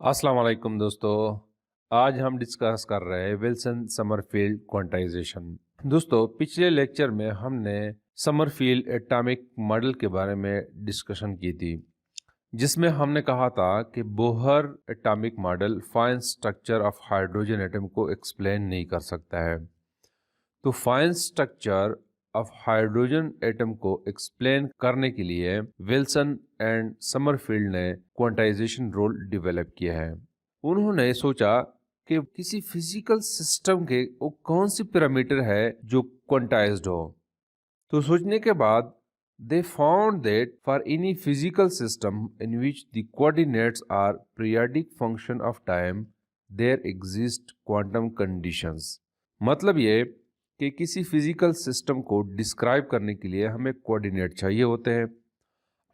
अस्सलाम वालेकुम दोस्तों। आज हम डिस्कस कर रहे हैं विल्सन समरफील्ड क्वांटाइजेशन। दोस्तों, पिछले लेक्चर में हमने समरफील्ड एटॉमिक मॉडल के बारे में डिस्कशन की थी, जिसमें हमने कहा था कि Bohr atomic model fine structure of hydrogen atom को एक्सप्लेन नहीं कर सकता है। तो fine structure of hydrogen atom को एक्सप्लेन करने के लिए विल्सन एंड समरफील्ड ने क्वांटाइजेशन रूल डेवलप किया है। उन्होंने सोचा कि किसी फिजिकल सिस्टम के वो कौन सी पैरामीटर है जो क्वांटाइज्ड हो। तो सोचने के बाद they found that for any physical system in which the coordinates are periodic function of time, there exist quantum conditions। मतलब ये कि किसी फिजिकल सिस्टम को डिस्क्राइब करने के लिए हमें कोऑर्डिनेट चाहिए होते हैं।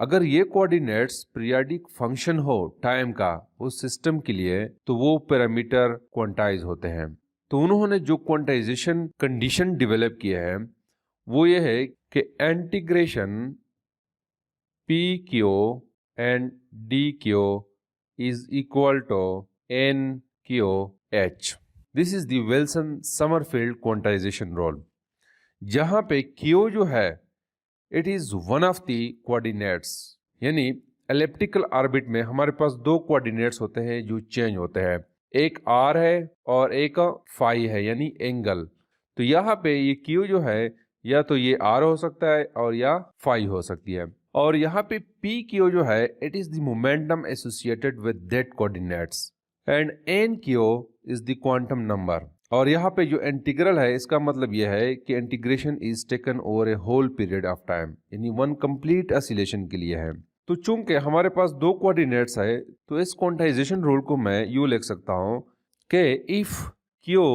अगर ये कोऑर्डिनेट्स पीरियोडिक फंक्शन हो टाइम का उस सिस्टम के लिए, तो वो पैरामीटर क्वांटाइज होते हैं। तो उन्होंने जो क्वांटाइजेशन कंडीशन डेवलप किया है वो ये है कि integration p q and d q is equal to n q h. This is the Wilson Sommerfeld quantization rule, जहां पे क्यू जो है it is one of the coordinates. यानी एलिप्टिकल ऑर्बिट में हमारे पास दो कोऑर्डिनेट्स होते हैं जो चेंज होते हैं, एक आर है और एक फाई है, यानी एंगल। तो यहाँ पे ये क्यू जो है या तो ये आर हो सकता है और या फाई हो सकती है। और यहाँ पे पी क्यू जो है it is the momentum associated with that coordinates and n q is the quantum number. और यहाँ पे जो इंटीग्रल है इसका मतलब यह है कि integration is taken over a whole period of time, यानी वन कंप्लीट ऑसिलेशन के लिए है। तो चूंकि हमारे पास दो कोऑर्डिनेट्स है तो इस क्वांटाइजेशन रूल को मैं यूं लिख सकता हूं कि if q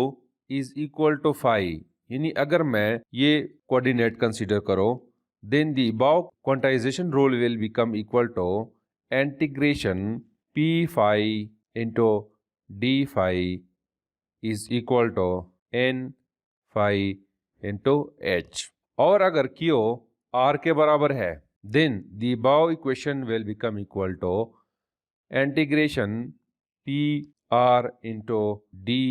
is equal to phi, यानी अगर मैं ये कोऑर्डिनेट कंसीडर करो, then the above quantization rule will become equal to integration p phi into d phi is equal to n phi into h. और अगर क्यू आर के बराबर है, then the above equation will become equal to integration p r into d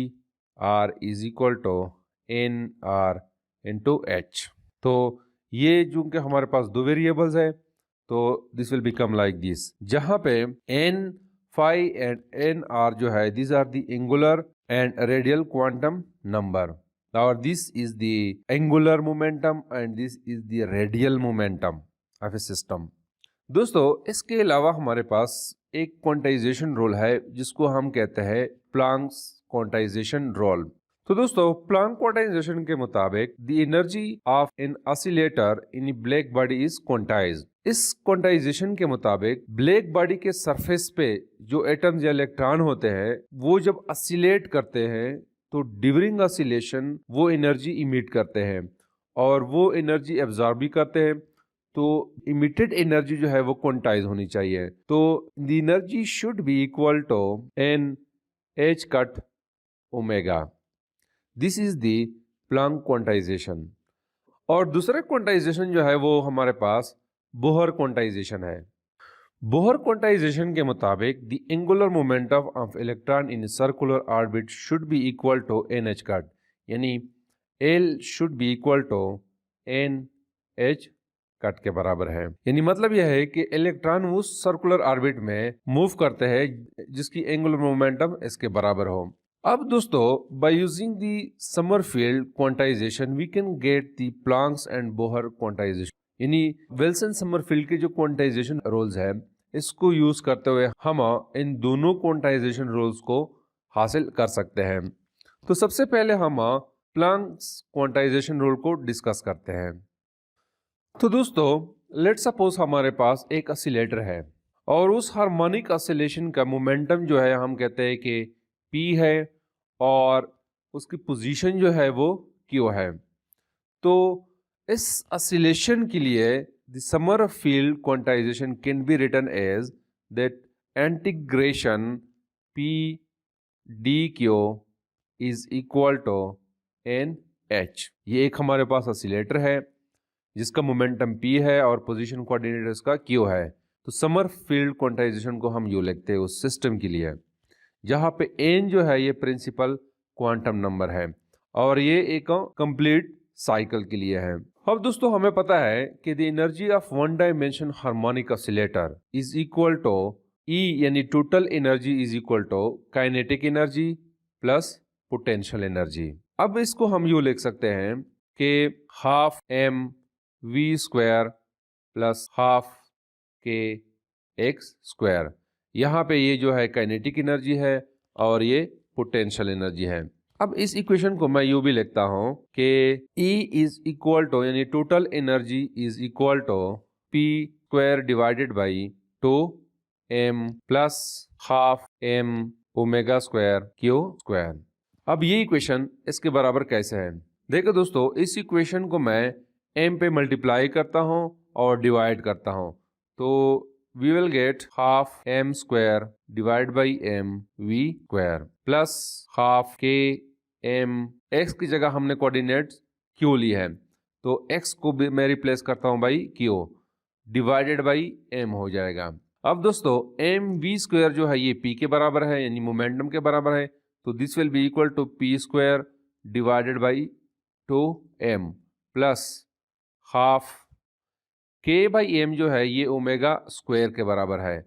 r is equal to n r into h. तो ये चूंकि हमारे पास दो वेरिएबल्स है तो this will become like this, जहां पे N phi and N R जो है this are the angular and radial quantum number, और this is the angular momentum and this is the radial momentum of a system. दोस्तों, इसके अलावा हमारे पास एक क्वांटाइजेशन रूल है जिसको हम कहते हैं प्लांक्स क्वांटाइजेशन रूल। तो दोस्तों, प्लांक क्वांटाइजेशन के मुताबिक the energy of an oscillator in black body is quantized. इस क्वांटाइजेशन के मुताबिक ब्लैक बॉडी के सरफेस पे जो एटम्स या इलेक्ट्रॉन होते हैं वो जब ऑसिलेट करते हैं तो ड्यूरिंग ऑसिलेशन वो एनर्जी इमिट करते हैं और वो एनर्जी एब्जॉर्ब भी करते हैं। तो इमिटेड एनर्जी जो है वो क्वांटाइज होनी चाहिए। तो the energy should be equal to N H cut omega. This is the Planck quantization. और दूसरा क्वांटाइजेशन जो है वो हमारे पास बोहर क्वांटाइजेशन है। बोहर क्वांटाइजेशन के मुताबिक the angular momentum of electron in circular orbit should be equal to N H cut, यानी L should be equal to N H cut के बराबर है। यानी मतलब यह है कि इलेक्ट्रॉन उस सर्कुलर ऑर्बिट में मूव करते हैं जिसकी एंगुलर मोमेंटम इसके बराबर हो। अब दोस्तों, by using the Sommerfeld quantization we can get the Planck's and Bohr quantization. यानी विल्सन समरफील्ड के जो क्वांटाइजेशन रूल्स है इसको यूज करते हुए हम इन दोनों क्वांटाइजेशन रूल्स को हासिल कर सकते हैं। तो सबसे पहले हम प्लांक्स क्वांटाइजेशन रूल को डिस्कस करते हैं। तो दोस्तों, लेट सपोज हमारे पास एक ऑसिलेटर है और उस हार्मोनिक ऑसिलेशन का मोमेंटम जो है हम कहते हैं कि P है और उसकी पोजीशन जो है वो Q है। तो इस ऑसिलेशन के लिए the Sommerfeld quantization can be written as that integration P d q is equal to N h. ये एक हमारे पास ऑसिलेटर है जिसका मोमेंटम P है और पोजीशन कोऑर्डिनेट इसका Q है। तो समरफील्ड क्वांटाइजेशन को हम यूं लिखते हैं उस सिस्टम के लिए। जहाँ पे n जो है ये प्रिंसिपल क्वांटम नंबर है और ये एक कंप्लीट साइकिल के लिए है। अब दोस्तों हमें पता है कि the energy of one dimension harmonic oscillator is equal to E यानी total energy is equal to kinetic energy plus potential energy. अब इसको हम यूँ लिख सकते हैं कि half m v square plus half k x square. यहाँ पे ये जो है काइनेटिक एनर्जी है और ये पोटेंशियल एनर्जी है। अब इस इक्वेशन को मैं यूँ भी लिखता हूँ कि E इज इक्वल टू यानी total energy is equal to P square divided by 2m plus half m omega square Q square. अब ये इक्वेशन इसके बराबर कैसे है? देखो दोस्तों, इस इक्वेशन को मैं m पे मल्टीप्लाई करता हूँ और डिवाइड करता हूँ, तो we will get half m square divided by m v square plus half k m। x की जगह हमने कोऑर्डिनेट q ली है, तो x को भी मैं रिप्लेस करता हूँ by q divided by m हो जाएगा। अब दोस्तों m v स्क्वायर जो है ये p के बराबर है यानी मोमेंटम के बराबर है, तो this will be equal to p square divided by 2m plus half k by m जो है ये ओमेगा स्क्वायर के बराबर है,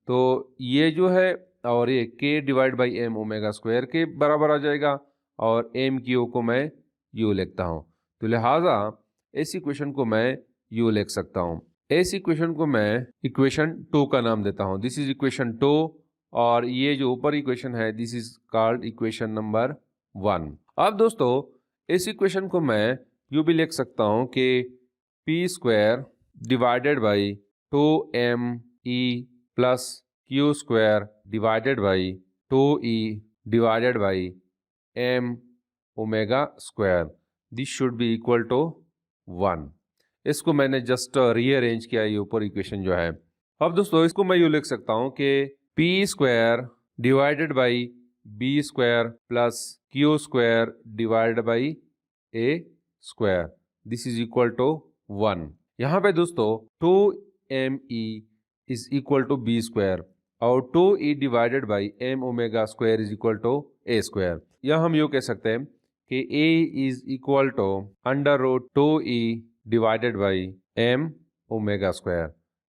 तो ये जो है और ये k divide by m omega square के बराबर आ जाएगा और एम क्यू को मैं यू लिखता हूँ, तो लिहाजा इस इक्वेशन को मैं यू लिख सकता हूँ। इस इक्वेशन को मैं इक्वेशन 2 का नाम देता हूँ, दिस इज इक्वेशन 2, और ये जो ऊपर इक्वेशन है this is called equation number 1। अब दोस्तों इस इक्वेशन को मैं यू भी लिख सकता हूँ कि p square divided by 2me plus q square divided by 2e divided by m omega square, this should be equal to 1। इसको मैंने जस्ट रीअरेंज किया ये ऊपर इक्वेशन जो है। अब दोस्तों इसको मैं यूँ लिख सकता हूँ कि p square divided by b square plus q square divided by a square, this is equal to 1। यहाँ पे दोस्तों 2me is equal to b square और 2e divided by m omega square is equal to a square. या हम यूँ कह सकते हैं कि a is equal to under root 2e divided by m omega square,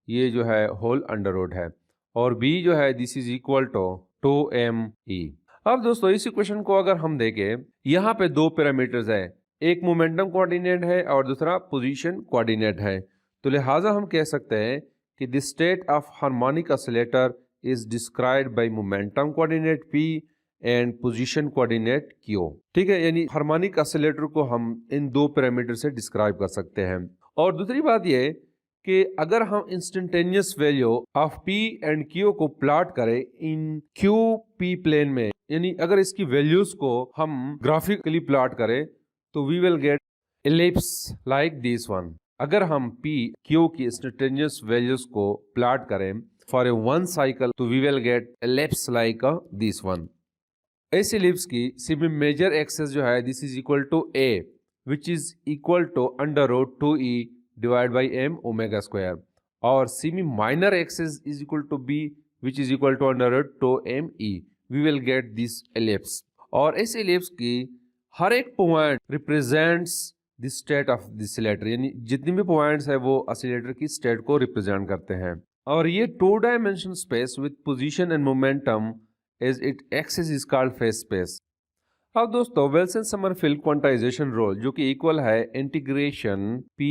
ये जो है होल अंडर रूट है, और b जो है this is equal to 2me। अब दोस्तों इस इक्वेशन को अगर हम देखें, यहाँ पे दो पैरामीटर्स है, एक मोमेंटम कोऑर्डिनेट है और दूसरा पोजीशन कोऑर्डिनेट है, तो लिहाजा हम कह सकते हैं कि the state of harmonic oscillator is described bye momentum coordinate p and position coordinate q। ठीक है, यानी हार्मोनिक ऑसिलेटर को हम इन दो पैरामीटर से डिस्क्राइब कर सकते हैं। और दूसरी बात यह कि अगर हम instantaneous value of p and q को प्लॉट करें इन qp प्लेन में, यानी अगर इसकी वैल्यूज को हम ग्राफिकली प्लॉट करें तो we will get ellipse like this one. अगर हम p q की इंस्टेंटेनियस वैल्यूज को प्लॉट करें फॉर ए वन साइकिल, तो we will get ellipse like this one. इस एलिप्स की सेमी मेजर एक्सेस जो है this is equal to a which is equal to under root 2e divide by m omega square, और semi minor axis is equal to b which is equal to under root 2me। We will get this ellipse, और इस ellipse की हर एक point represents the state of the oscillator, यानी जितनी भी points है वो ऑसिलेटर की स्टेट को रिप्रेजेंट करते हैं। और ये 2 dimension space with position and momentum as it axes is called phase space. अब दोस्तों विल्सन समरफील्ड क्वांटाइजेशन रूल जो कि इक्वल है integration p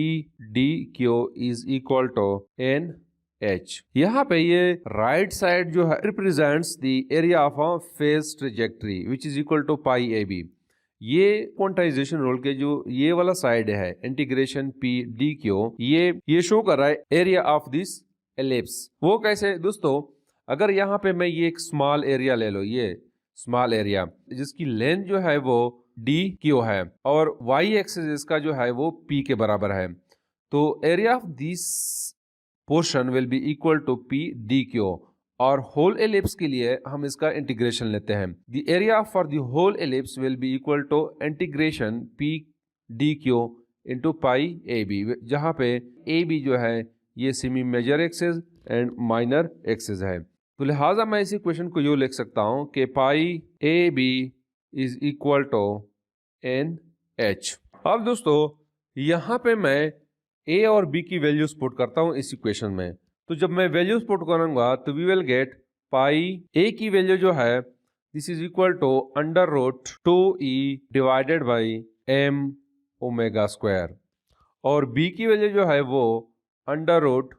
dq is equal to n h। यहाँ पे ये राइट साइड जो है represents the area of a phase trajectory which is equal to pi ab। ये क्वांटाइजेशन रूल के जो ये वाला साइड है इंटीग्रेशन p dq, ये शो कर रहा है एरिया ऑफ दिस एलिप्स। वो कैसे दोस्तों, अगर यहाँ पे मैं ये एक स्मॉल एरिया ले लो, ये स्मॉल एरिया जिसकी लेंथ जो है वो dq है और y एक्सिस इसका जो है वो p के बराबर है, तो area of this portion will be equal to p dq, और होल एलिप्स के लिए हम इसका इंटीग्रेशन लेते हैं। The area for the whole ellipse will be equal to integration p dq into pi ab, जहाँ पे ab जो है ये semi major axis and minor axis है। तो लिहाजा मैं इस इक्वेशन को यूँ लिख सकता हूँ कि pi A B is equal to N H. अब दोस्तों यहाँ पे मैं ए और बी की वैल्यूज पुट करता हूँ इस इक्वेशन में। तो जब मैं वैल्यूज पुट करूँगा तो we will get pi a की वैल्यू जो है this is equal to under root 2e divided by m omega square, और बी की वैल्यू जो है वो अंडर रूट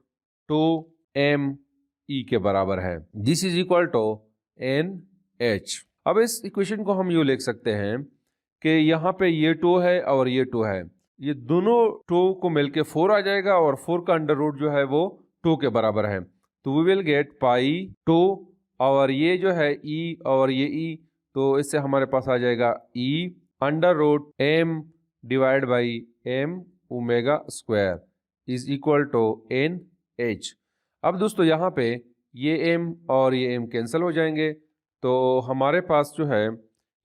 2m ई के बराबर है। This is equal to N H. अब इस इक्वेशन को हम यूँ लिख सकते हैं कि यहाँ पे ये 2 है और ये 2 है, ये दोनों 2 को मिलके 4 आ जाएगा और 4 का अंडर रूट जो है वो 2 के बराबर है। तो वी विल गेट पाई 2 और ये जो है e और ये e, तो इससे हमारे पास आ जाएगा e under root m divide by m omega square is equal to N H. अब दोस्तों यहाँ पे ये m और ये m कैंसिल हो जाएंगे, तो हमारे पास जो है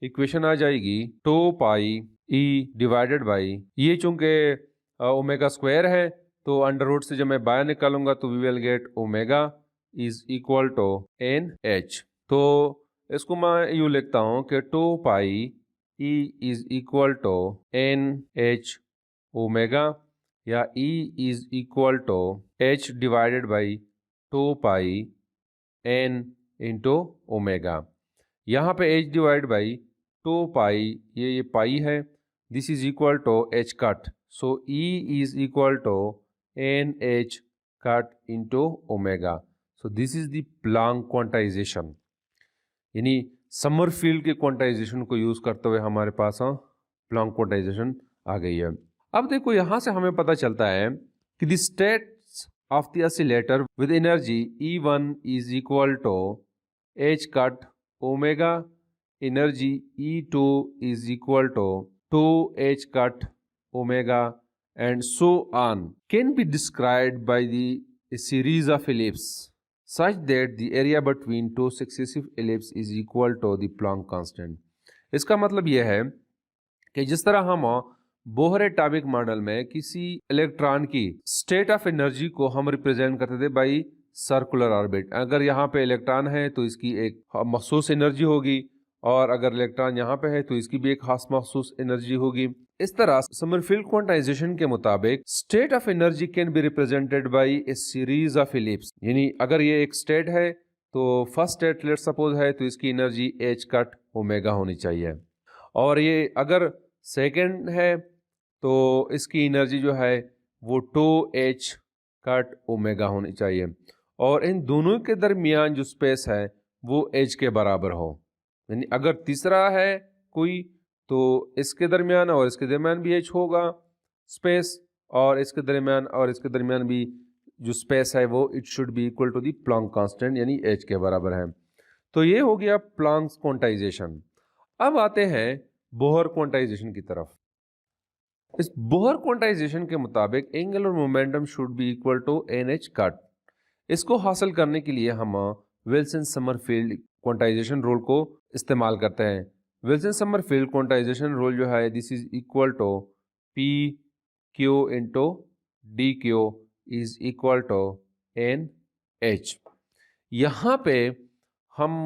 इक्वेशन आ जाएगी 2 पाई e डिवाइडेड बाई, ये चूंकि ओमेगा स्क्वायर है तो अंडर रूट से जब मैं बाहर निकालूंगा तो we will get omega is equal to N H. तो इसको मैं यूँ लिखता हूँ कि 2 pi e is equal to N h omega, या e is equal to h divided by 2 pi n into omega. यहाँ पे h डिवाइड बाई 2 पाई, ये पाई है, this is equal to h cut, so e is equal to N H cut into omega. So this is the Planck quantization, यानी Sommerfeld के quantization को use करते हुए हमारे पास प्लैंक क्वांटाइजेशन आ गई है। अब देखो यहाँ से हमें पता चलता है कि the states of the oscillator with energy E1 is equal to h cut omega, energy E2 is equal to 2h cut omega, and so on, can be described by a series of ellipses such that the area between two successive ellipses is equal to the Planck constant। इसका मतलब यह है कि जिस तरह हम Bohr atomic model में किसी इलेक्ट्रॉन की स्टेट ऑफ एनर्जी को हम रिप्रेजेंट करते थे बाई सर्कुलर ऑर्बिट, अगर यहाँ पे इलेक्ट्रॉन है तो इसकी एक मखसूस एनर्जी होगी, और अगर इलेक्ट्रॉन यहाँ पे है तो इसकी भी एक खास मखसूस एनर्जी होगी। इस तरह समरफील्ड क्वांटाइजेशन के मुताबिक state of energy can be represented by A series of ellipse, यानी अगर ये एक स्टेट है तो फर्स्ट स्टेट लेट सपोज है तो इसकी एनर्जी h कट ओमेगा होनी चाहिए, और ये अगर सेकेंड है तो इसकी एनर्जी जो है वो 2h कट ओमेगा होनी चाहिए, और इन दोनों के दरमियान जो स्पेस है वो h के बराबर हो। यानी अगर तीसरा है कोई तो इसके दरमियान और इसके दरमियान भी h होगा स्पेस, और इसके दरमियान और इसके दरमियान भी जो स्पेस है वो it should be equal to the Planck constant, यानी h के बराबर है। तो ये हो गया प्लैंक क्वांटाइजेशन। अब आते हैं बोहर क्वांटाइजेशन की तरफ। इस बोहर क्वांटाइजेशन के मुताबिक angular momentum should be equal to NH cut. इसको हासिल करने के लिए हम विल्सन समरफील्ड क्वांटाइजेशन रूल को इस्तेमाल करते हैं। विल्सन समरफील्ड क्वांटाइजेशन रूल जो है this is equal to p q into d q is equal to N h. यहाँ पे हम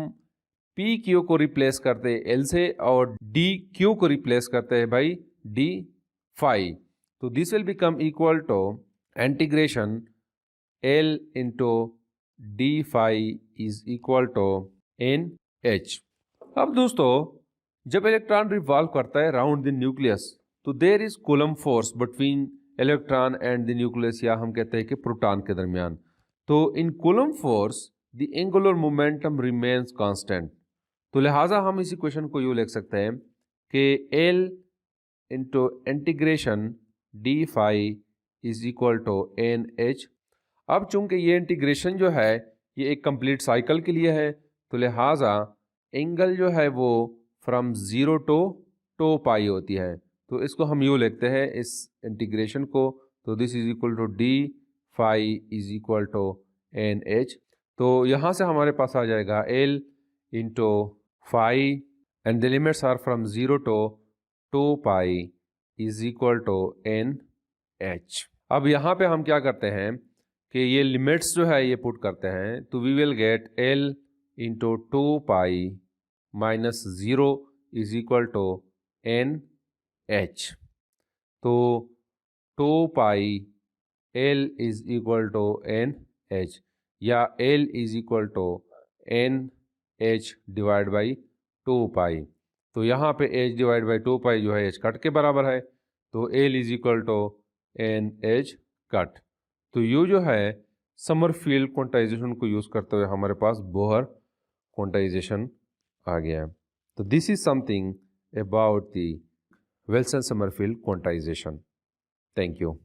पी क्यू को रिप्लेस करते हैं एल से और डी क्यू को रिप्लेस करते हैं बाई डी फाई, तो this will become equal to integration l into d phi is equal to N H. अब दोस्तों जब इलेक्ट्रॉन रिवॉल्व करता है राउंड द न्यूक्लियस तो there is Coulomb force between electron and the nucleus, या हम कहते हैं कि प्रोटॉन के दरमियान। तो in Coulomb force the angular momentum remains constant. तो लिहाजा हम इस इक्वेशन को यूँ लिख सकते हैं कि l into integration d phi is equal to N H. अब चूंकि ये इंटीग्रेशन जो है ये एक कंप्लीट साइकिल के लिए है, तो लिहाजा एंगल जो है वो फ्रॉम 0 टू 2 पाई होती है। तो इसको हम यूँ लिखते हैं इस इंटीग्रेशन को, तो this is equal to d phi is equal to N H. तो यहाँ से हमारे पास आ जाएगा l into phi and the limits are from 0 to 2 pi is equal to N H. अब यहाँ पे हम क्या करते हैं कि ये लिमिट्स जो है ये पुट करते हैं तो we will get L into 2 pi minus 0 is equal to N H. तो 2 pi L is equal to N H या L is equal to N H divide by 2 pi. तो यहाँ पे एच डिवाइड बाई 2 पाई जो है H cut के बराबर है, तो l is equal to N H cut. तो ये जो है समरफील्ड क्वांटाइजेशन को यूज़ करते हुए हमारे पास बोहर क्वांटाइजेशन आ गया है। तो this is something about the Wilson Sommerfeld quantization. Thank you.